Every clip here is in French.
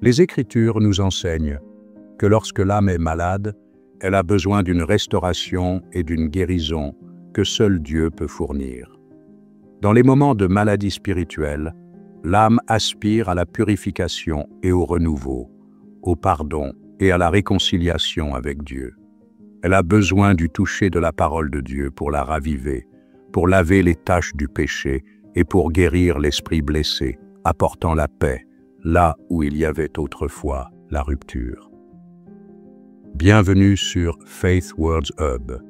Les Écritures nous enseignent que lorsque l'âme est malade, elle a besoin d'une restauration et d'une guérison que seul Dieu peut fournir. Dans les moments de maladie spirituelle, l'âme aspire à la purification et au renouveau, au pardon et à la réconciliation avec Dieu. Elle a besoin du toucher de la parole de Dieu pour la raviver, pour laver les taches du péché et pour guérir l'esprit blessé, apportant la paix là où il y avait autrefois la rupture. Bienvenue sur Faith Words Hub.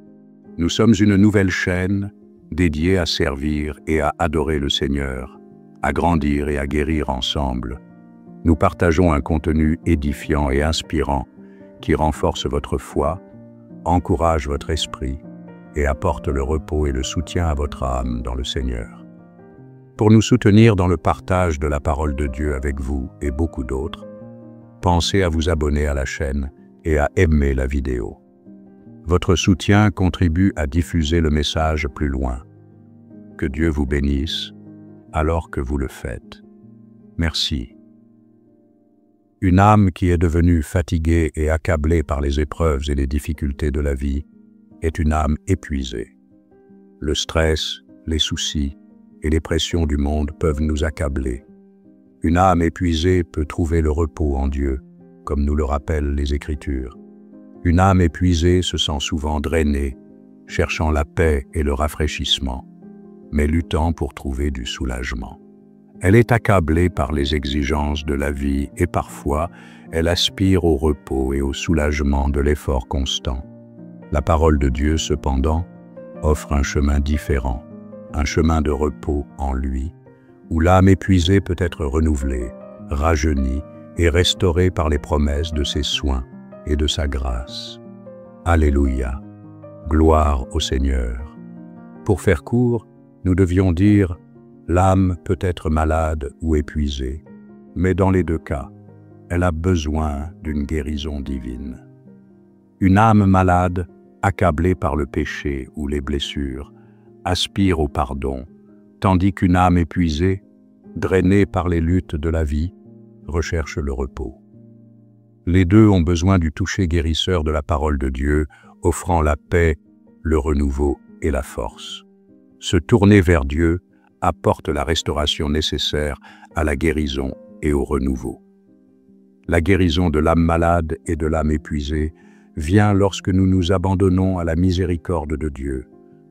Nous sommes une nouvelle chaîne dédiée à servir et à adorer le Seigneur, à grandir et à guérir ensemble. Nous partageons un contenu édifiant et inspirant qui renforce votre foi, encourage votre esprit et apporte le repos et le soutien à votre âme dans le Seigneur. Pour nous soutenir dans le partage de la parole de Dieu avec vous et beaucoup d'autres, pensez à vous abonner à la chaîne et à aimer la vidéo. Votre soutien contribue à diffuser le message plus loin. Que Dieu vous bénisse alors que vous le faites. Merci. Une âme qui est devenue fatiguée et accablée par les épreuves et les difficultés de la vie est une âme épuisée. Le stress, les soucis et les pressions du monde peuvent nous accabler. Une âme épuisée peut trouver le repos en Dieu, comme nous le rappellent les Écritures. Une âme épuisée se sent souvent drainée, cherchant la paix et le rafraîchissement, mais luttant pour trouver du soulagement. Elle est accablée par les exigences de la vie et parfois, elle aspire au repos et au soulagement de l'effort constant. La parole de Dieu, cependant, offre un chemin différent, un chemin de repos en lui, où l'âme épuisée peut être renouvelée, rajeunie et restaurée par les promesses de ses soins et de sa grâce. Alléluia! Gloire au Seigneur! Pour faire court, nous devions dire « l'âme peut être malade ou épuisée, mais dans les deux cas, elle a besoin d'une guérison divine. » Une âme malade, accablée par le péché ou les blessures, aspire au pardon, tandis qu'une âme épuisée, drainée par les luttes de la vie, recherche le repos. Les deux ont besoin du toucher guérisseur de la parole de Dieu, offrant la paix, le renouveau et la force. Se tourner vers Dieu apporte la restauration nécessaire à la guérison et au renouveau. La guérison de l'âme malade et de l'âme épuisée vient lorsque nous nous abandonnons à la miséricorde de Dieu.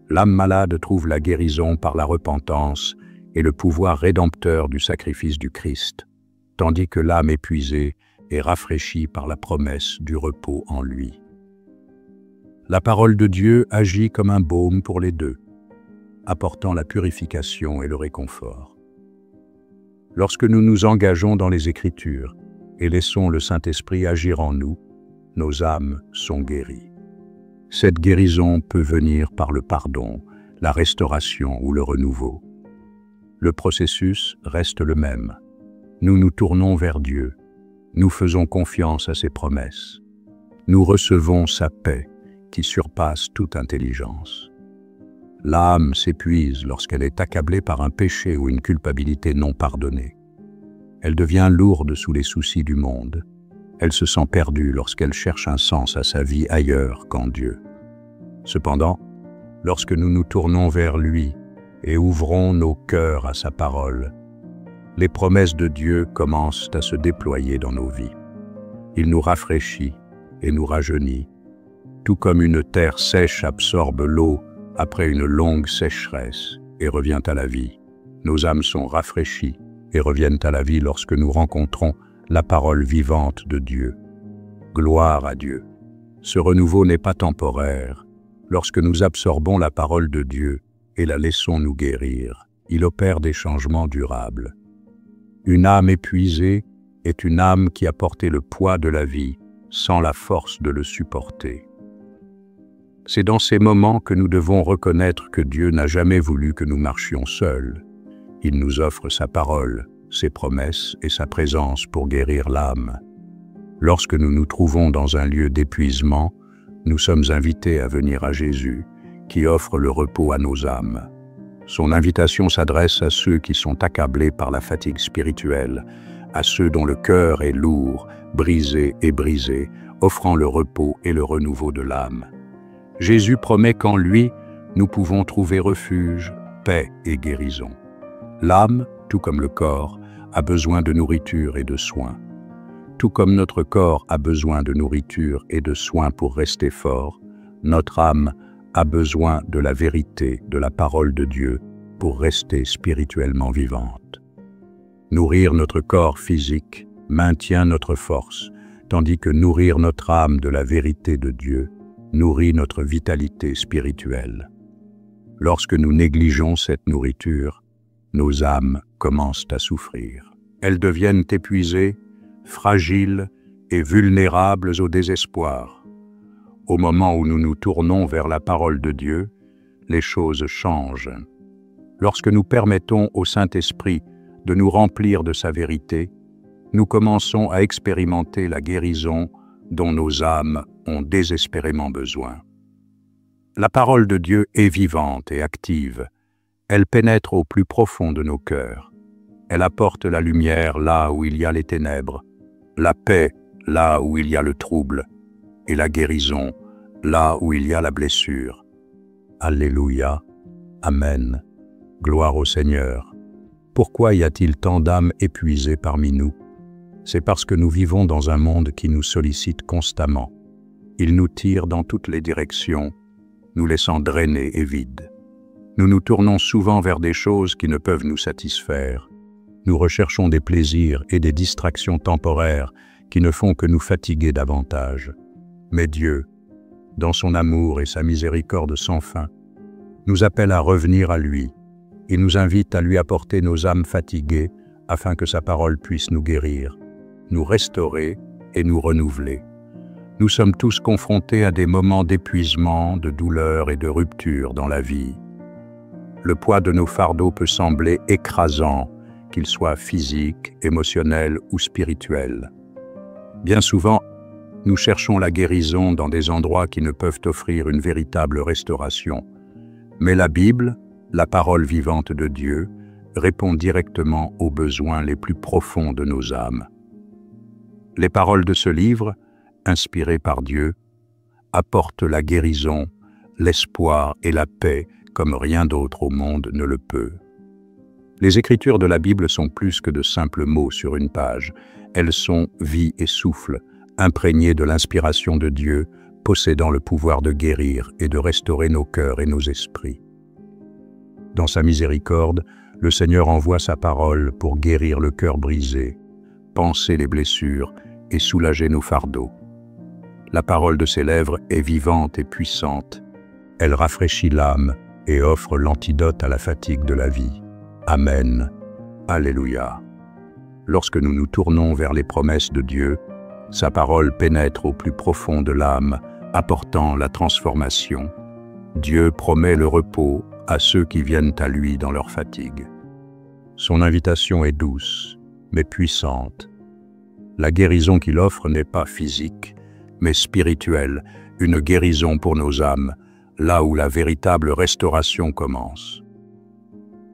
L'âme malade trouve la guérison par la repentance et le pouvoir rédempteur du sacrifice du Christ, tandis que l'âme épuisée est rafraîchie par la promesse du repos en lui. La parole de Dieu agit comme un baume pour les deux, apportant la purification et le réconfort. Lorsque nous nous engageons dans les Écritures et laissons le Saint-Esprit agir en nous, nos âmes sont guéries. Cette guérison peut venir par le pardon, la restauration ou le renouveau. Le processus reste le même. Nous nous tournons vers Dieu. Nous faisons confiance à ses promesses. Nous recevons sa paix qui surpasse toute intelligence. L'âme s'épuise lorsqu'elle est accablée par un péché ou une culpabilité non pardonnée. Elle devient lourde sous les soucis du monde. Elle se sent perdue lorsqu'elle cherche un sens à sa vie ailleurs qu'en Dieu. Cependant, lorsque nous nous tournons vers lui et ouvrons nos cœurs à sa parole, les promesses de Dieu commencent à se déployer dans nos vies. Il nous rafraîchit et nous rajeunit, tout comme une terre sèche absorbe l'eau après une longue sécheresse et revient à la vie. Nos âmes sont rafraîchies et reviennent à la vie lorsque nous rencontrons la parole vivante de Dieu. Gloire à Dieu! Ce renouveau n'est pas temporaire. Lorsque nous absorbons la parole de Dieu et la laissons nous guérir, il opère des changements durables. Une âme épuisée est une âme qui a porté le poids de la vie sans la force de le supporter. C'est dans ces moments que nous devons reconnaître que Dieu n'a jamais voulu que nous marchions seuls. Il nous offre sa parole, ses promesses et sa présence pour guérir l'âme. Lorsque nous nous trouvons dans un lieu d'épuisement, nous sommes invités à venir à Jésus, qui offre le repos à nos âmes. Son invitation s'adresse à ceux qui sont accablés par la fatigue spirituelle, à ceux dont le cœur est lourd, brisé et brisé, offrant le repos et le renouveau de l'âme. Jésus promet qu'en lui, nous pouvons trouver refuge, paix et guérison. L'âme, tout comme le corps, a besoin de nourriture et de soins. Tout comme notre corps a besoin de nourriture et de soins pour rester fort, notre âme a besoin de la vérité, de la parole de Dieu, pour rester spirituellement vivante. Nourrir notre corps physique maintient notre force, tandis que nourrir notre âme de la vérité de Dieu nourrit notre vitalité spirituelle. Lorsque nous négligeons cette nourriture, nos âmes commencent à souffrir. Elles deviennent épuisées, fragiles et vulnérables au désespoir. Au moment où nous nous tournons vers la parole de Dieu, les choses changent. Lorsque nous permettons au Saint-Esprit de nous remplir de sa vérité, nous commençons à expérimenter la guérison dont nos âmes ont désespérément besoin. La parole de Dieu est vivante et active. Elle pénètre au plus profond de nos cœurs. Elle apporte la lumière là où il y a les ténèbres, la paix là où il y a le trouble, et la guérison là où il y a la blessure. Alléluia. Amen. Gloire au Seigneur. Pourquoi y a-t-il tant d'âmes épuisées parmi nous? C'est parce que nous vivons dans un monde qui nous sollicite constamment. Il nous tire dans toutes les directions, nous laissant drainés et vides. Nous nous tournons souvent vers des choses qui ne peuvent nous satisfaire. Nous recherchons des plaisirs et des distractions temporaires qui ne font que nous fatiguer davantage. Mais Dieu, dans son amour et sa miséricorde sans fin, nous appelle à revenir à lui et nous invite à lui apporter nos âmes fatiguées afin que sa parole puisse nous guérir, nous restaurer et nous renouveler. Nous sommes tous confrontés à des moments d'épuisement, de douleur et de rupture dans la vie. Le poids de nos fardeaux peut sembler écrasant, qu'il soit physique, émotionnel ou spirituel. Bien souvent, nous cherchons la guérison dans des endroits qui ne peuvent offrir une véritable restauration. Mais la Bible, la parole vivante de Dieu, répond directement aux besoins les plus profonds de nos âmes. Les paroles de ce livre, inspirées par Dieu, apportent la guérison, l'espoir et la paix comme rien d'autre au monde ne le peut. Les Écritures de la Bible sont plus que de simples mots sur une page. Elles sont vie et souffle, imprégnées de l'inspiration de Dieu, possédant le pouvoir de guérir et de restaurer nos cœurs et nos esprits. Dans sa miséricorde, le Seigneur envoie sa parole pour guérir le cœur brisé, panser les blessures et soulager nos fardeaux. La parole de ses lèvres est vivante et puissante. Elle rafraîchit l'âme et offre l'antidote à la fatigue de la vie. Amen. Alléluia. Lorsque nous nous tournons vers les promesses de Dieu, sa parole pénètre au plus profond de l'âme, apportant la transformation. Dieu promet le repos à ceux qui viennent à lui dans leur fatigue. Son invitation est douce, mais puissante. La guérison qu'il offre n'est pas physique, mais spirituelle, une guérison pour nos âmes, là où la véritable restauration commence.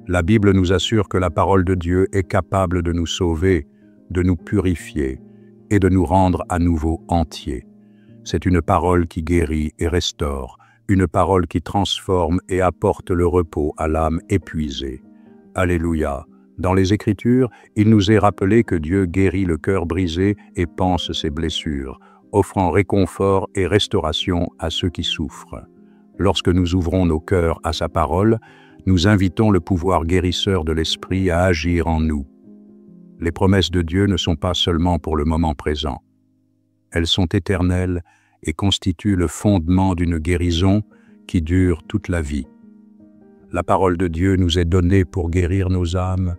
La Bible nous assure que la parole de Dieu est capable de nous sauver, de nous purifier et de nous rendre à nouveau entiers. C'est une parole qui guérit et restaure, une parole qui transforme et apporte le repos à l'âme épuisée. Alléluia. Dans les Écritures, il nous est rappelé que Dieu guérit le cœur brisé et panse ses blessures, offrant réconfort et restauration à ceux qui souffrent. Lorsque nous ouvrons nos cœurs à sa parole, nous invitons le pouvoir guérisseur de l'Esprit à agir en nous. Les promesses de Dieu ne sont pas seulement pour le moment présent. Elles sont éternelles et constituent le fondement d'une guérison qui dure toute la vie. La parole de Dieu nous est donnée pour guérir nos âmes.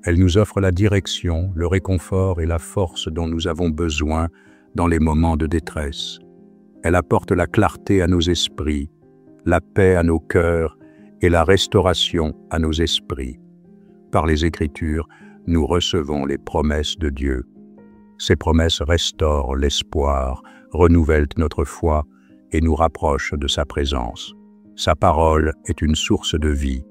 Elle nous offre la direction, le réconfort et la force dont nous avons besoin dans les moments de détresse. Elle apporte la clarté à nos esprits, la paix à nos cœurs et la restauration à nos esprits. Par les Écritures, nous recevons les promesses de Dieu. Ces promesses restaurent l'espoir, renouvellent notre foi et nous rapprochent de sa présence. Sa parole est une source de vie.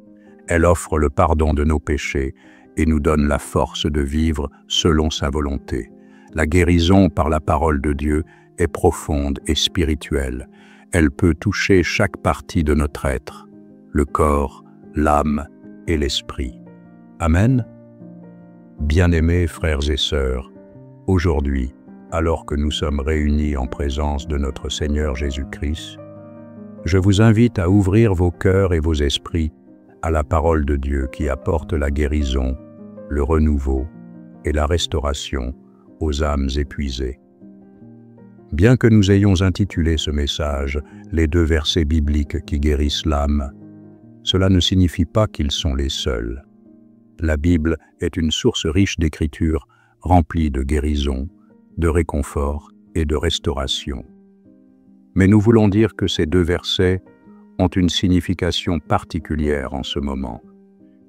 Elle offre le pardon de nos péchés et nous donne la force de vivre selon sa volonté. La guérison par la parole de Dieu est profonde et spirituelle. Elle peut toucher chaque partie de notre être, le corps, l'âme et l'esprit. Amen. Bien-aimés frères et sœurs, aujourd'hui, alors que nous sommes réunis en présence de notre Seigneur Jésus-Christ, je vous invite à ouvrir vos cœurs et vos esprits à la parole de Dieu qui apporte la guérison, le renouveau et la restauration aux âmes épuisées. Bien que nous ayons intitulé ce message « Les 2 versets bibliques qui guérissent l'âme », cela ne signifie pas qu'ils sont les seuls. La Bible est une source riche d'écriture remplie de guérison, de réconfort et de restauration. Mais nous voulons dire que ces 2 versets ont une signification particulière en ce moment,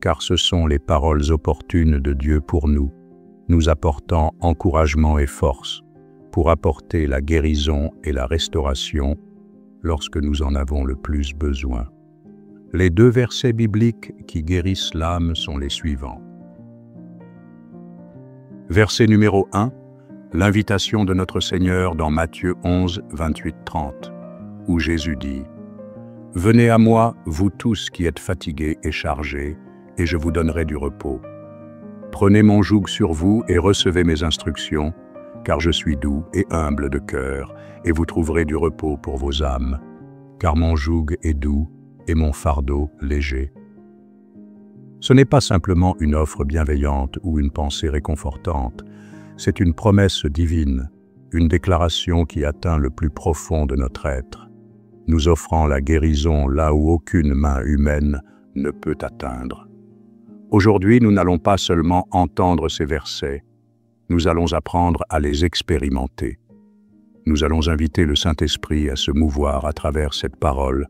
car ce sont les paroles opportunes de Dieu pour nous, nous apportant encouragement et force, pour apporter la guérison et la restauration lorsque nous en avons le plus besoin. Les 2 versets bibliques qui guérissent l'âme sont les suivants. Verset numéro 1, l'invitation de notre Seigneur dans Matthieu 11, 28-30, où Jésus dit « Venez à moi, vous tous qui êtes fatigués et chargés, et je vous donnerai du repos. Prenez mon joug sur vous et recevez mes instructions, car je suis doux et humble de cœur, et vous trouverez du repos pour vos âmes, car mon joug est doux et mon fardeau léger. » Ce n'est pas simplement une offre bienveillante ou une pensée réconfortante, c'est une promesse divine, une déclaration qui atteint le plus profond de notre être, nous offrant la guérison là où aucune main humaine ne peut atteindre. Aujourd'hui, nous n'allons pas seulement entendre ces versets, nous allons apprendre à les expérimenter. Nous allons inviter le Saint-Esprit à se mouvoir à travers cette parole,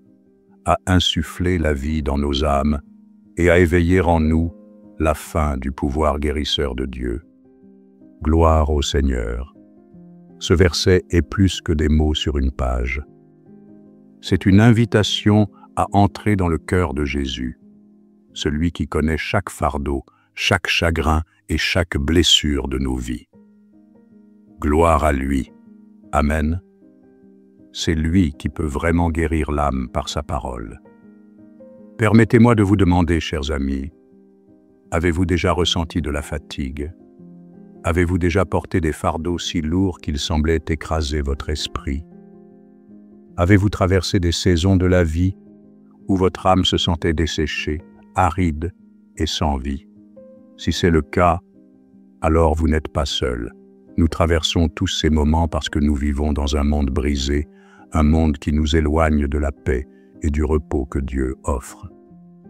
à insuffler la vie dans nos âmes et à éveiller en nous la fin du pouvoir guérisseur de Dieu. Gloire au Seigneur. Ce verset est plus que des mots sur une page. C'est une invitation à entrer dans le cœur de Jésus, celui qui connaît chaque fardeau, chaque chagrin et chaque blessure de nos vies. Gloire à lui. Amen. C'est lui qui peut vraiment guérir l'âme par sa parole. Permettez-moi de vous demander, chers amis, avez-vous déjà ressenti de la fatigue? Avez-vous déjà porté des fardeaux si lourds qu'ils semblaient écraser votre esprit? Avez-vous traversé des saisons de la vie où votre âme se sentait desséchée, aride et sans vie? Si c'est le cas, alors vous n'êtes pas seul. Nous traversons tous ces moments parce que nous vivons dans un monde brisé, un monde qui nous éloigne de la paix et du repos que Dieu offre.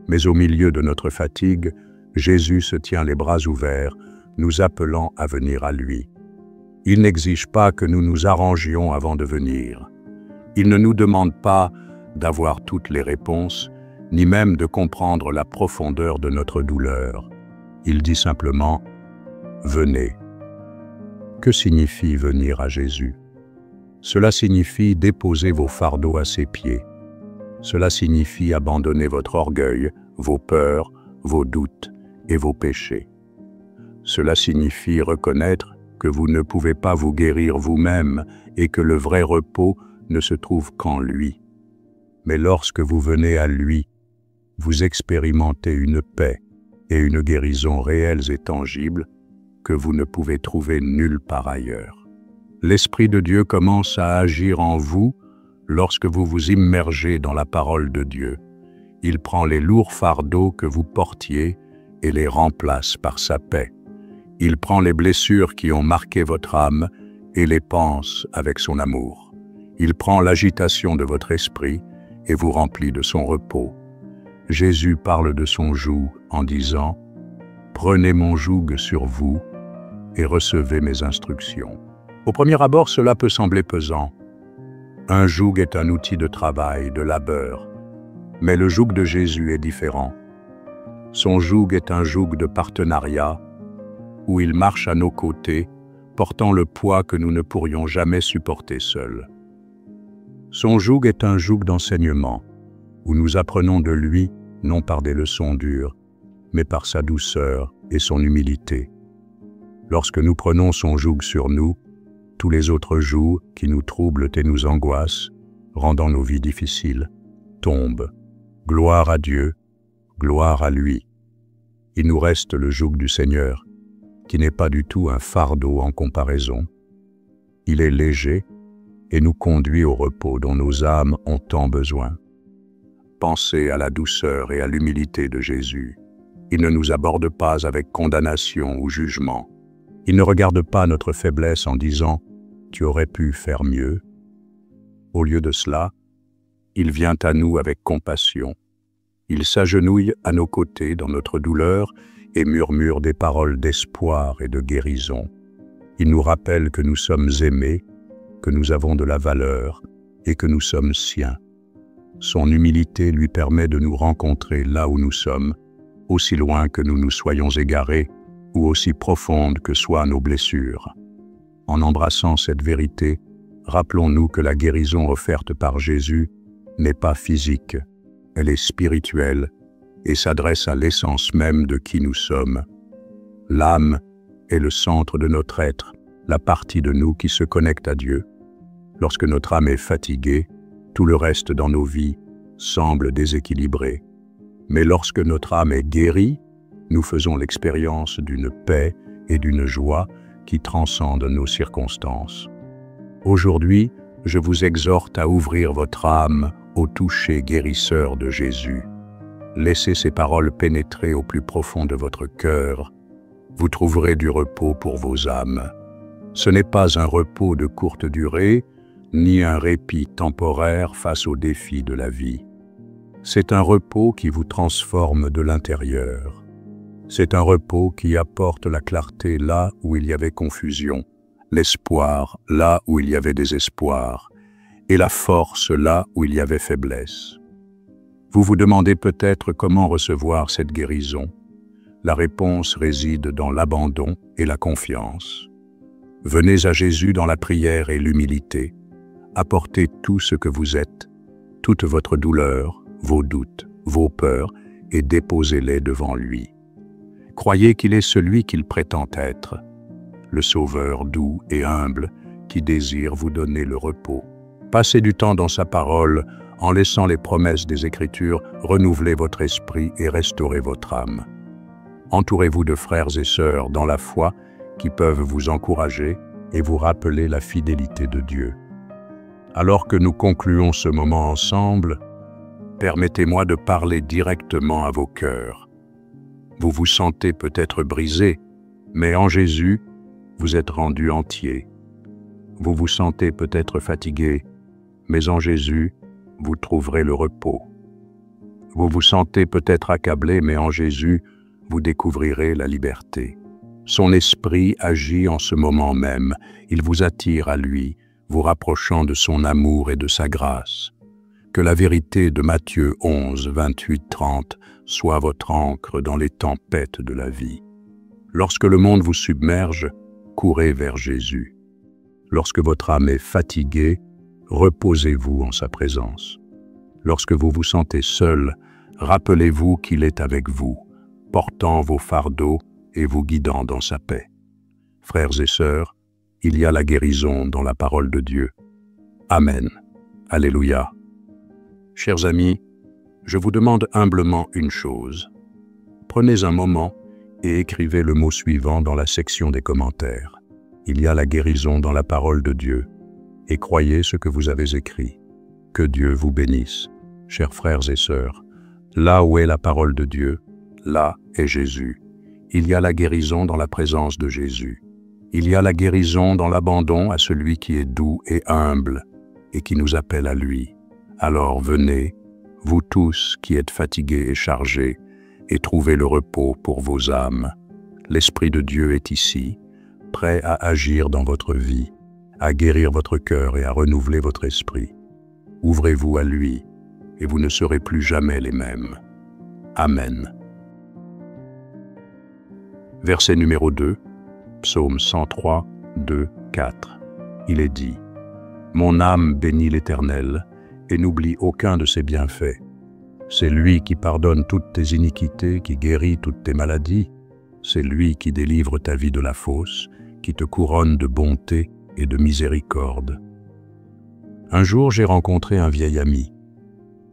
Mais au milieu de notre fatigue, Jésus se tient les bras ouverts, nous appelant à venir à lui. Il n'exige pas que nous nous arrangions avant de venir. Il ne nous demande pas d'avoir toutes les réponses, ni même de comprendre la profondeur de notre douleur. Il dit simplement « Venez ». Que signifie venir à Jésus? Cela signifie déposer vos fardeaux à ses pieds. Cela signifie abandonner votre orgueil, vos peurs, vos doutes et vos péchés. Cela signifie reconnaître que vous ne pouvez pas vous guérir vous-même et que le vrai repos ne se trouve qu'en lui. Mais lorsque vous venez à lui, vous expérimentez une paix et une guérison réelles et tangibles que vous ne pouvez trouver nulle part ailleurs. L'Esprit de Dieu commence à agir en vous lorsque vous vous immergez dans la parole de Dieu. Il prend les lourds fardeaux que vous portiez et les remplace par sa paix. Il prend les blessures qui ont marqué votre âme et les panse avec son amour. Il prend l'agitation de votre esprit et vous remplit de son repos. Jésus parle de son joug en disant « Prenez mon joug sur vous et recevez mes instructions ». Au premier abord, cela peut sembler pesant. Un joug est un outil de travail, de labeur. Mais le joug de Jésus est différent. Son joug est un joug de partenariat, où il marche à nos côtés, portant le poids que nous ne pourrions jamais supporter seuls. Son joug est un joug d'enseignement, où nous apprenons de lui, non par des leçons dures, mais par sa douceur et son humilité. Lorsque nous prenons son joug sur nous, tous les autres jougs qui nous troublent et nous angoissent, rendant nos vies difficiles, tombent. Gloire à Dieu, gloire à lui. Il nous reste le joug du Seigneur, qui n'est pas du tout un fardeau en comparaison. Il est léger et nous conduit au repos dont nos âmes ont tant besoin. Pensez à la douceur et à l'humilité de Jésus. Il ne nous aborde pas avec condamnation ou jugement. Il ne regarde pas notre faiblesse en disant « tu aurais pu faire mieux ». Au lieu de cela, il vient à nous avec compassion. Il s'agenouille à nos côtés dans notre douleur et murmure des paroles d'espoir et de guérison. Il nous rappelle que nous sommes aimés, que nous avons de la valeur et que nous sommes siens. Son humilité lui permet de nous rencontrer là où nous sommes, aussi loin que nous nous soyons égarés ou aussi profondes que soient nos blessures. En embrassant cette vérité, rappelons-nous que la guérison offerte par Jésus n'est pas physique, elle est spirituelle et s'adresse à l'essence même de qui nous sommes. L'âme est le centre de notre être, la partie de nous qui se connecte à Dieu. Lorsque notre âme est fatiguée, tout le reste dans nos vies semble déséquilibré. Mais lorsque notre âme est guérie, nous faisons l'expérience d'une paix et d'une joie qui transcendent nos circonstances. Aujourd'hui, je vous exhorte à ouvrir votre âme au toucher guérisseur de Jésus. Laissez ces paroles pénétrer au plus profond de votre cœur. Vous trouverez du repos pour vos âmes. Ce n'est pas un repos de courte durée, ni un répit temporaire face aux défis de la vie. C'est un repos qui vous transforme de l'intérieur. C'est un repos qui apporte la clarté là où il y avait confusion, l'espoir là où il y avait désespoir, et la force là où il y avait faiblesse. Vous vous demandez peut-être comment recevoir cette guérison. La réponse réside dans l'abandon et la confiance. Venez à Jésus dans la prière et l'humilité. Apportez tout ce que vous êtes, toute votre douleur, vos doutes, vos peurs, et déposez-les devant lui. Croyez qu'il est celui qu'il prétend être, le Sauveur doux et humble qui désire vous donner le repos. Passez du temps dans sa parole en laissant les promesses des Écritures renouveler votre esprit et restaurer votre âme. Entourez-vous de frères et sœurs dans la foi qui peuvent vous encourager et vous rappeler la fidélité de Dieu. Alors que nous concluons ce moment ensemble, permettez-moi de parler directement à vos cœurs. Vous vous sentez peut-être brisé, mais en Jésus, vous êtes rendu entier. Vous vous sentez peut-être fatigué, mais en Jésus, vous trouverez le repos. Vous vous sentez peut-être accablé, mais en Jésus, vous découvrirez la liberté. Son esprit agit en ce moment même, il vous attire à lui, vous rapprochant de son amour et de sa grâce. Que la vérité de Matthieu 11, 28, 30 soit votre ancre dans les tempêtes de la vie. Lorsque le monde vous submerge, courez vers Jésus. Lorsque votre âme est fatiguée, reposez-vous en sa présence. Lorsque vous vous sentez seul, rappelez-vous qu'il est avec vous, portant vos fardeaux et vous guidant dans sa paix. Frères et sœurs, il y a la guérison dans la parole de Dieu. Amen. Alléluia. Chers amis, je vous demande humblement une chose. Prenez un moment et écrivez le mot suivant dans la section des commentaires. Il y a la guérison dans la parole de Dieu. Et croyez ce que vous avez écrit. Que Dieu vous bénisse. Chers frères et sœurs, là où est la parole de Dieu, là est Jésus. Il y a la guérison dans la présence de Jésus. Il y a la guérison dans l'abandon à celui qui est doux et humble et qui nous appelle à lui. Alors venez, vous tous qui êtes fatigués et chargés, et trouvez le repos pour vos âmes. L'Esprit de Dieu est ici, prêt à agir dans votre vie, à guérir votre cœur et à renouveler votre esprit. Ouvrez-vous à lui, et vous ne serez plus jamais les mêmes. Amen. Verset numéro 2, Psaume 103, 2, 4. Il est dit « Mon âme bénit l'Éternel, et n'oublie aucun de ses bienfaits. C'est lui qui pardonne toutes tes iniquités, qui guérit toutes tes maladies. C'est lui qui délivre ta vie de la fosse, qui te couronne de bonté et de miséricorde. Un jour, j'ai rencontré un vieil ami.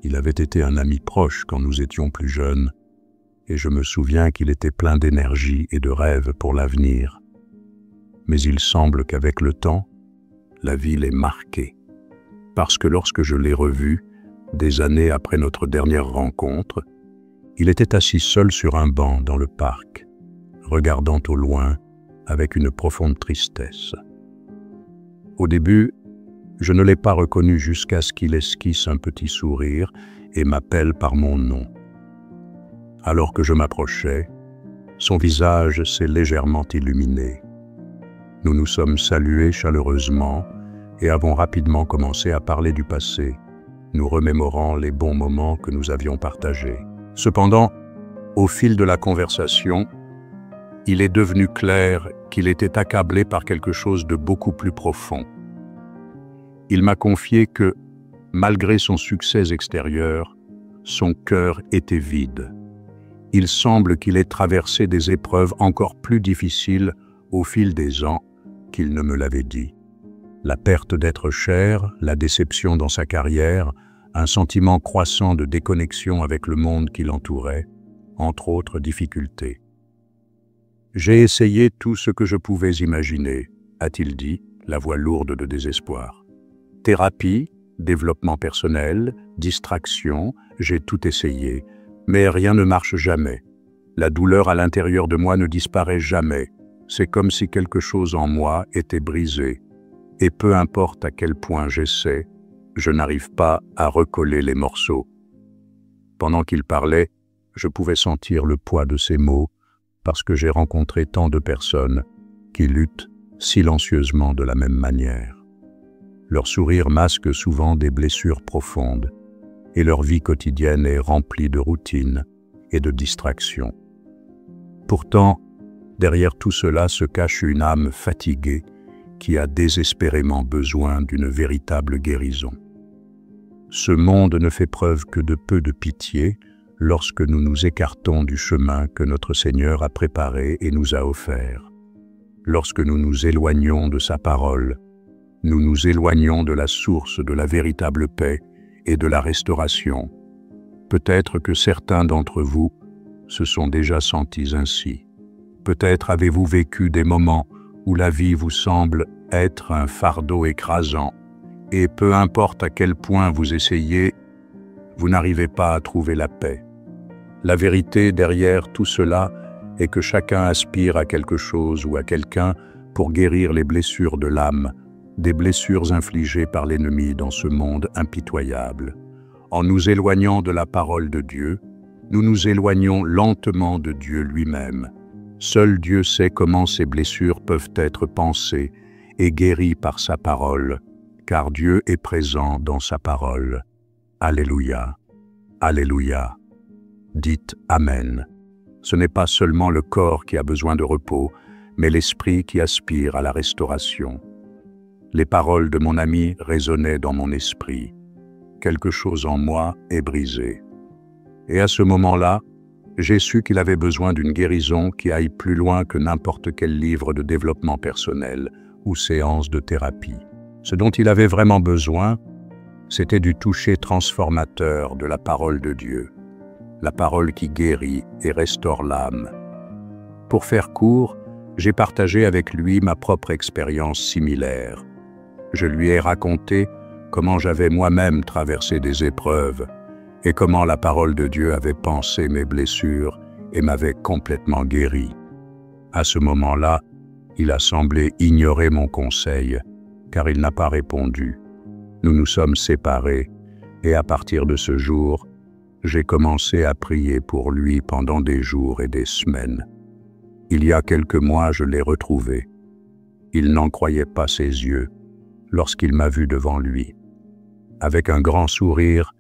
Il avait été un ami proche quand nous étions plus jeunes, et je me souviens qu'il était plein d'énergie et de rêves pour l'avenir. Mais il semble qu'avec le temps, la vie l'ait marqué. Parce que lorsque je l'ai revu, des années après notre dernière rencontre, il était assis seul sur un banc dans le parc, regardant au loin avec une profonde tristesse. Au début, je ne l'ai pas reconnu jusqu'à ce qu'il esquisse un petit sourire et m'appelle par mon nom. Alors que je m'approchais, son visage s'est légèrement illuminé. Nous nous sommes salués chaleureusement et avons rapidement commencé à parler du passé, nous remémorant les bons moments que nous avions partagés. Cependant, au fil de la conversation, il est devenu clair qu'il était accablé par quelque chose de beaucoup plus profond. Il m'a confié que, malgré son succès extérieur, son cœur était vide. Il semble qu'il ait traversé des épreuves encore plus difficiles au fil des ans qu'il ne me l'avait dit. La perte d'être cher, la déception dans sa carrière, un sentiment croissant de déconnexion avec le monde qui l'entourait, entre autres difficultés. « J'ai essayé tout ce que je pouvais imaginer », a-t-il dit, la voix lourde de désespoir. « Thérapie, développement personnel, distraction, j'ai tout essayé, mais rien ne marche jamais. La douleur à l'intérieur de moi ne disparaît jamais. C'est comme si quelque chose en moi était brisé. Et peu importe à quel point j'essaie, je n'arrive pas à recoller les morceaux. » Pendant qu'il parlait, je pouvais sentir le poids de ses mots, parce que j'ai rencontré tant de personnes qui luttent silencieusement de la même manière. Leur sourire masque souvent des blessures profondes, et leur vie quotidienne est remplie de routines et de distractions. Pourtant, derrière tout cela se cache une âme fatiguée qui a désespérément besoin d'une véritable guérison. Ce monde ne fait preuve que de peu de pitié lorsque nous nous écartons du chemin que notre Seigneur a préparé et nous a offert. Lorsque nous nous éloignons de sa parole, nous nous éloignons de la source de la véritable paix et de la restauration. Peut-être que certains d'entre vous se sont déjà sentis ainsi. Peut-être avez-vous vécu des moments où la vie vous semble être un fardeau écrasant, et peu importe à quel point vous essayez, vous n'arrivez pas à trouver la paix. La vérité derrière tout cela est que chacun aspire à quelque chose ou à quelqu'un pour guérir les blessures de l'âme, des blessures infligées par l'ennemi dans ce monde impitoyable. En nous éloignant de la parole de Dieu, nous nous éloignons lentement de Dieu lui-même. Seul Dieu sait comment ces blessures peuvent être pensées et guéries par sa parole, car Dieu est présent dans sa parole. Alléluia. Alléluia. Dites Amen. Ce n'est pas seulement le corps qui a besoin de repos, mais l'esprit qui aspire à la restauration. Les paroles de mon ami résonnaient dans mon esprit. Quelque chose en moi est brisé. Et à ce moment-là, j'ai su qu'il avait besoin d'une guérison qui aille plus loin que n'importe quel livre de développement personnel ou séance de thérapie. Ce dont il avait vraiment besoin, c'était du toucher transformateur de la parole de Dieu, la parole qui guérit et restaure l'âme. Pour faire court, j'ai partagé avec lui ma propre expérience similaire. Je lui ai raconté comment j'avais moi-même traversé des épreuves et comment la parole de Dieu avait pansé mes blessures et m'avait complètement guéri. À ce moment-là, il a semblé ignorer mon conseil, car il n'a pas répondu. Nous nous sommes séparés, et à partir de ce jour, j'ai commencé à prier pour lui pendant des jours et des semaines. Il y a quelques mois, je l'ai retrouvé. Il n'en croyait pas ses yeux lorsqu'il m'a vu devant lui. Avec un grand sourire,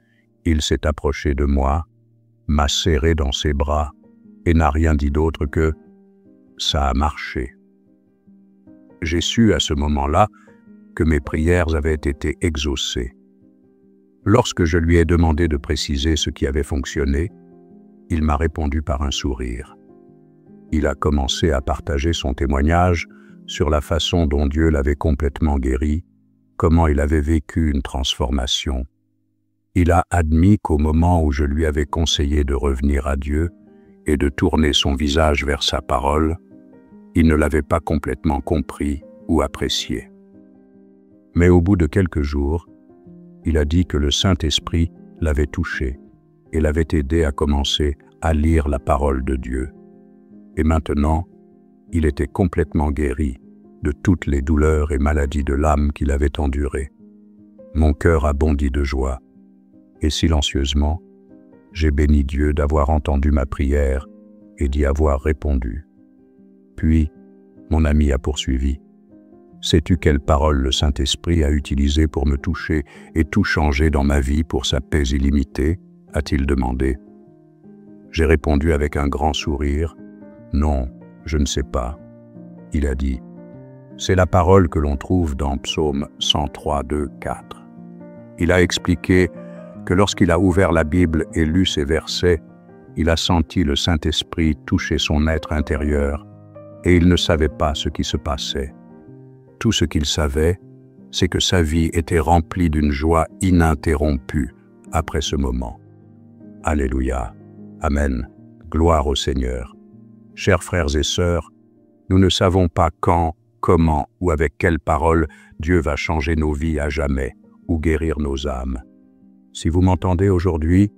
il s'est approché de moi, m'a serré dans ses bras et n'a rien dit d'autre que « ça a marché ». J'ai su à ce moment-là que mes prières avaient été exaucées. Lorsque je lui ai demandé de préciser ce qui avait fonctionné, il m'a répondu par un sourire. Il a commencé à partager son témoignage sur la façon dont Dieu l'avait complètement guéri, comment il avait vécu une transformation. Il a admis qu'au moment où je lui avais conseillé de revenir à Dieu et de tourner son visage vers sa parole, il ne l'avait pas complètement compris ou apprécié. Mais au bout de quelques jours, il a dit que le Saint-Esprit l'avait touché et l'avait aidé à commencer à lire la parole de Dieu. Et maintenant, il était complètement guéri de toutes les douleurs et maladies de l'âme qu'il avait endurées. Mon cœur a bondi de joie, et silencieusement, j'ai béni Dieu d'avoir entendu ma prière et d'y avoir répondu. Puis, mon ami a poursuivi. Sais-tu quelle parole le Saint-Esprit a utilisée pour me toucher et tout changer dans ma vie pour sa paix illimitée? A-t-il demandé. J'ai répondu avec un grand sourire. Non, je ne sais pas. Il a dit. C'est la parole que l'on trouve dans Psaume 103, 2, 4. Il a expliqué que lorsqu'il a ouvert la Bible et lu ces versets, il a senti le Saint-Esprit toucher son être intérieur et il ne savait pas ce qui se passait. Tout ce qu'il savait, c'est que sa vie était remplie d'une joie ininterrompue après ce moment. Alléluia. Amen. Gloire au Seigneur. Chers frères et sœurs, nous ne savons pas quand, comment ou avec quelle parole Dieu va changer nos vies à jamais ou guérir nos âmes. Si vous m'entendez aujourd'hui,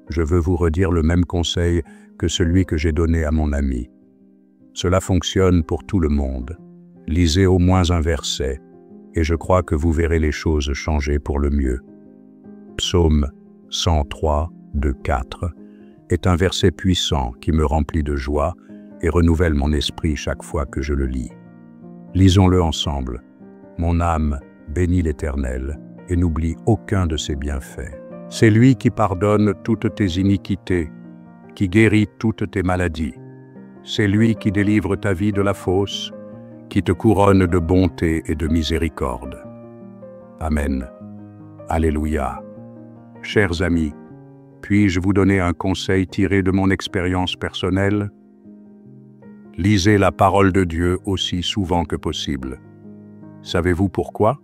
je veux vous redire le même conseil que celui que j'ai donné à mon ami. Cela fonctionne pour tout le monde. Lisez au moins un verset, et je crois que vous verrez les choses changer pour le mieux. Psaume 103, 2, 4 est un verset puissant qui me remplit de joie et renouvelle mon esprit chaque fois que je le lis. Lisons-le ensemble. Mon âme bénit l'Éternel et n'oublie aucun de ses bienfaits. C'est lui qui pardonne toutes tes iniquités, qui guérit toutes tes maladies. C'est lui qui délivre ta vie de la fosse, qui te couronne de bonté et de miséricorde. Amen. Alléluia. Chers amis, puis-je vous donner un conseil tiré de mon expérience personnelle? Lisez la parole de Dieu aussi souvent que possible. Savez-vous pourquoi?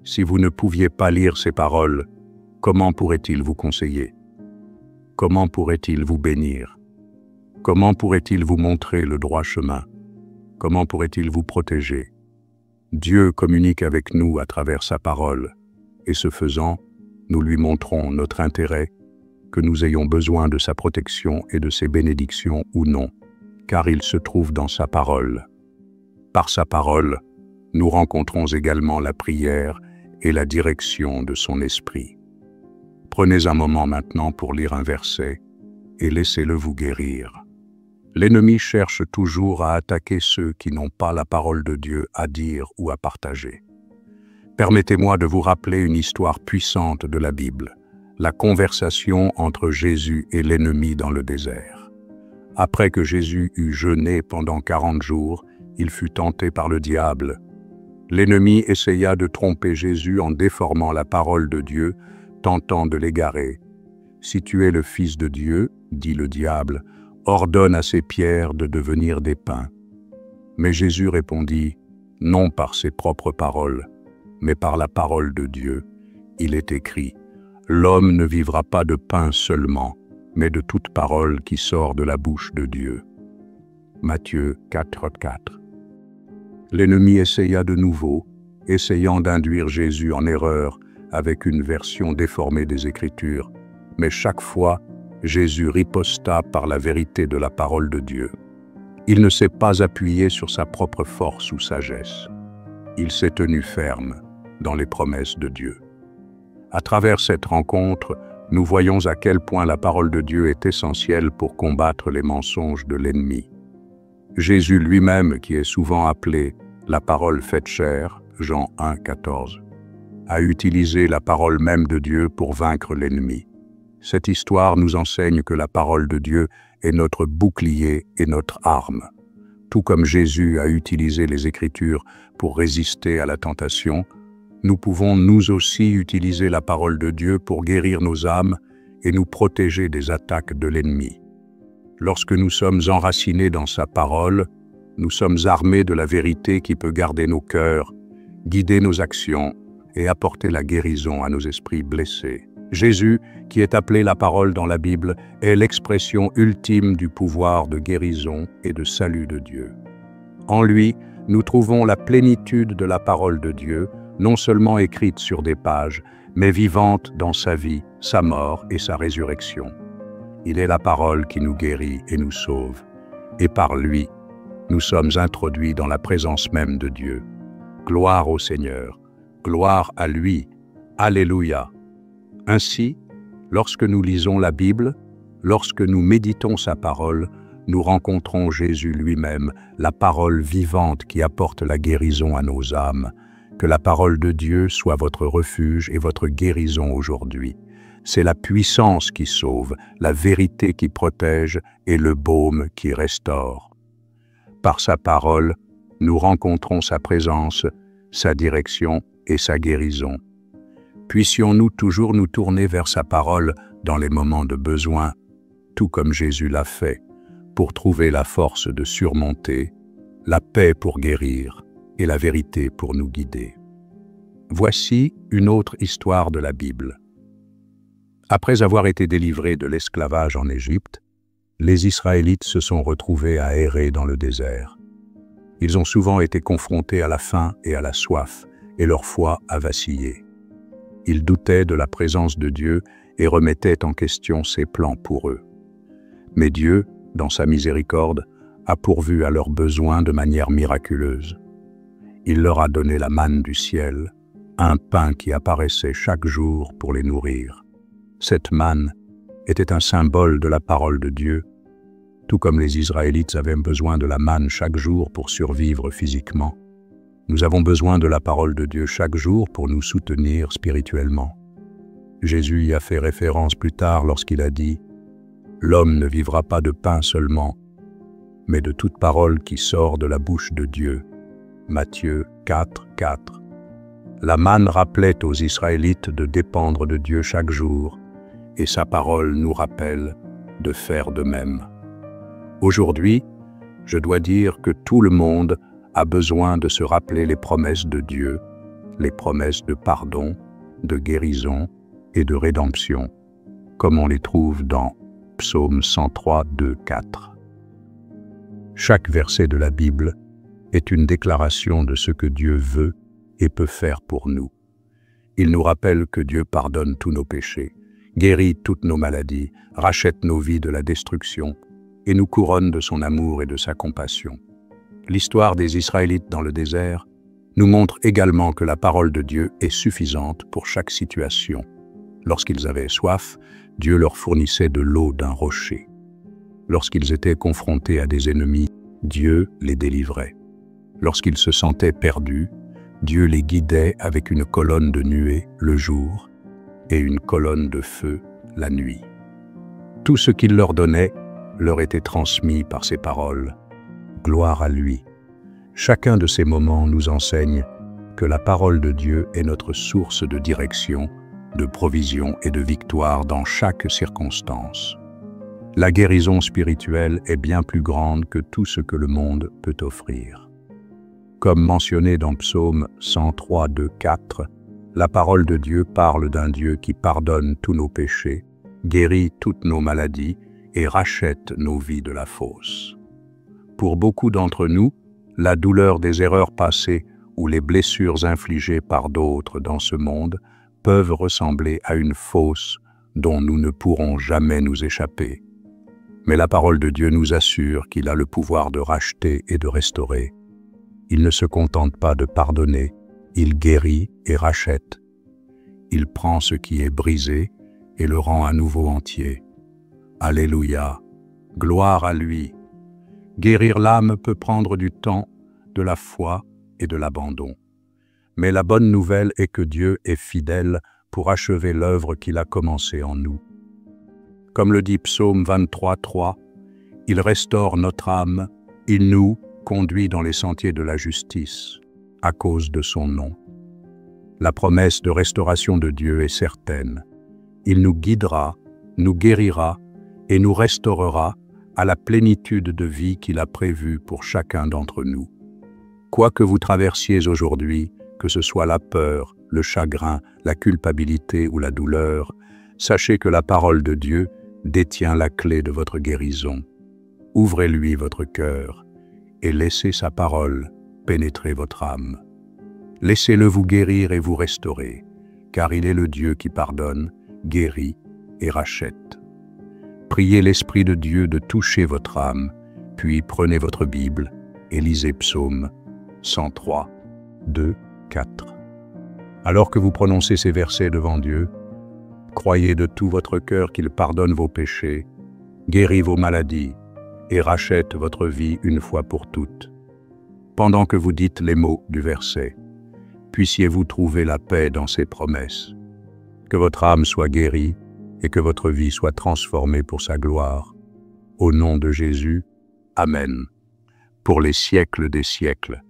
Si vous ne pouviez pas lire ces paroles, comment pourrait-il vous conseiller? Comment pourrait-il vous bénir? Comment pourrait-il vous montrer le droit chemin? Comment pourrait-il vous protéger? Dieu communique avec nous à travers sa parole, et ce faisant, nous lui montrons notre intérêt, que nous ayons besoin de sa protection et de ses bénédictions ou non, car il se trouve dans sa parole. Par sa parole, nous rencontrons également la prière et la direction de son esprit. Prenez un moment maintenant pour lire un verset et laissez-le vous guérir. L'ennemi cherche toujours à attaquer ceux qui n'ont pas la parole de Dieu à dire ou à partager. Permettez-moi de vous rappeler une histoire puissante de la Bible, la conversation entre Jésus et l'ennemi dans le désert. Après que Jésus eut jeûné pendant 40 jours, il fut tenté par le diable. L'ennemi essaya de tromper Jésus en déformant la parole de Dieu, tentant de l'égarer. « Si tu es le Fils de Dieu, dit le diable, ordonne à ces pierres de devenir des pains. » Mais Jésus répondit, non par ses propres paroles, mais par la parole de Dieu. Il est écrit, « L'homme ne vivra pas de pain seulement, mais de toute parole qui sort de la bouche de Dieu. » Matthieu 4,4. L'ennemi essaya de nouveau, essayant d'induire Jésus en erreur avec une version déformée des Écritures, mais chaque fois, Jésus riposta par la vérité de la parole de Dieu. Il ne s'est pas appuyé sur sa propre force ou sagesse. Il s'est tenu ferme dans les promesses de Dieu. À travers cette rencontre, nous voyons à quel point la parole de Dieu est essentielle pour combattre les mensonges de l'ennemi. Jésus lui-même, qui est souvent appelé la parole faite chair, Jean 1, 14, a utilisé la parole même de Dieu pour vaincre l'ennemi. Cette histoire nous enseigne que la parole de Dieu est notre bouclier et notre arme. Tout comme Jésus a utilisé les Écritures pour résister à la tentation, nous pouvons nous aussi utiliser la parole de Dieu pour guérir nos âmes et nous protéger des attaques de l'ennemi. Lorsque nous sommes enracinés dans sa parole, nous sommes armés de la vérité qui peut garder nos cœurs, guider nos actions et apporter la guérison à nos esprits blessés. Jésus, qui est appelé la parole dans la Bible, est l'expression ultime du pouvoir de guérison et de salut de Dieu. En lui, nous trouvons la plénitude de la parole de Dieu, non seulement écrite sur des pages, mais vivante dans sa vie, sa mort et sa résurrection. Il est la parole qui nous guérit et nous sauve, et par lui, nous sommes introduits dans la présence même de Dieu. Gloire au Seigneur, gloire à lui, Alléluia. Ainsi, lorsque nous lisons la Bible, lorsque nous méditons sa parole, nous rencontrons Jésus lui-même, la parole vivante qui apporte la guérison à nos âmes. Que la parole de Dieu soit votre refuge et votre guérison aujourd'hui. C'est la puissance qui sauve, la vérité qui protège et le baume qui restaure. Par sa parole, nous rencontrons sa présence, sa direction et sa guérison. Puissions-nous toujours nous tourner vers sa parole dans les moments de besoin, tout comme Jésus l'a fait, pour trouver la force de surmonter, la paix pour guérir et la vérité pour nous guider. Voici une autre histoire de la Bible. Après avoir été délivrés de l'esclavage en Égypte, les Israélites se sont retrouvés à errer dans le désert. Ils ont souvent été confrontés à la faim et à la soif, et leur foi a vacillé. Ils doutaient de la présence de Dieu et remettaient en question ses plans pour eux. Mais Dieu, dans sa miséricorde, a pourvu à leurs besoins de manière miraculeuse. Il leur a donné la manne du ciel, un pain qui apparaissait chaque jour pour les nourrir. Cette manne était un symbole de la parole de Dieu, tout comme les Israélites avaient besoin de la manne chaque jour pour survivre physiquement. Nous avons besoin de la parole de Dieu chaque jour pour nous soutenir spirituellement. Jésus y a fait référence plus tard lorsqu'il a dit « L'homme ne vivra pas de pain seulement, mais de toute parole qui sort de la bouche de Dieu. » Matthieu 4, 4. La manne rappelait aux Israélites de dépendre de Dieu chaque jour, et sa parole nous rappelle de faire de même. Aujourd'hui, je dois dire que tout le monde a besoin de se rappeler les promesses de Dieu, les promesses de pardon, de guérison et de rédemption, comme on les trouve dans Psaume 103, 2, 4. Chaque verset de la Bible est une déclaration de ce que Dieu veut et peut faire pour nous. Il nous rappelle que Dieu pardonne tous nos péchés, guérit toutes nos maladies, rachète nos vies de la destruction et nous couronne de son amour et de sa compassion. L'histoire des Israélites dans le désert nous montre également que la parole de Dieu est suffisante pour chaque situation. Lorsqu'ils avaient soif, Dieu leur fournissait de l'eau d'un rocher. Lorsqu'ils étaient confrontés à des ennemis, Dieu les délivrait. Lorsqu'ils se sentaient perdus, Dieu les guidait avec une colonne de nuée le jour et une colonne de feu la nuit. Tout ce qu'il leur donnait leur était transmis par ses paroles. Gloire à lui. Chacun de ces moments nous enseigne que la parole de Dieu est notre source de direction, de provision et de victoire dans chaque circonstance. La guérison spirituelle est bien plus grande que tout ce que le monde peut offrir. Comme mentionné dans Psaume 103, 2, 4, la parole de Dieu parle d'un Dieu qui pardonne tous nos péchés, guérit toutes nos maladies et rachète nos vies de la fosse. Pour beaucoup d'entre nous, la douleur des erreurs passées ou les blessures infligées par d'autres dans ce monde peuvent ressembler à une fosse dont nous ne pourrons jamais nous échapper. Mais la parole de Dieu nous assure qu'il a le pouvoir de racheter et de restaurer. Il ne se contente pas de pardonner, il guérit et rachète. Il prend ce qui est brisé et le rend à nouveau entier. Alléluia, gloire à lui. Guérir l'âme peut prendre du temps, de la foi et de l'abandon. Mais la bonne nouvelle est que Dieu est fidèle pour achever l'œuvre qu'il a commencée en nous. Comme le dit Psaume 23, 3, « Il restaure notre âme, il nous conduit dans les sentiers de la justice, à cause de son nom. » La promesse de restauration de Dieu est certaine. Il nous guidera, nous guérira et nous restaurera à la plénitude de vie qu'il a prévue pour chacun d'entre nous. Quoi que vous traversiez aujourd'hui, que ce soit la peur, le chagrin, la culpabilité ou la douleur, sachez que la parole de Dieu détient la clé de votre guérison. Ouvrez-lui votre cœur et laissez sa parole pénétrer votre âme. Laissez-le vous guérir et vous restaurer, car il est le Dieu qui pardonne, guérit et rachète. Priez l'Esprit de Dieu de toucher votre âme, puis prenez votre Bible et lisez Psaume 103, 2, 4. Alors que vous prononcez ces versets devant Dieu, croyez de tout votre cœur qu'il pardonne vos péchés, guérit vos maladies et rachète votre vie une fois pour toutes. Pendant que vous dites les mots du verset, puissiez-vous trouver la paix dans ses promesses. Que votre âme soit guérie et que votre vie soit transformée pour sa gloire. Au nom de Jésus, Amen. Pour les siècles des siècles.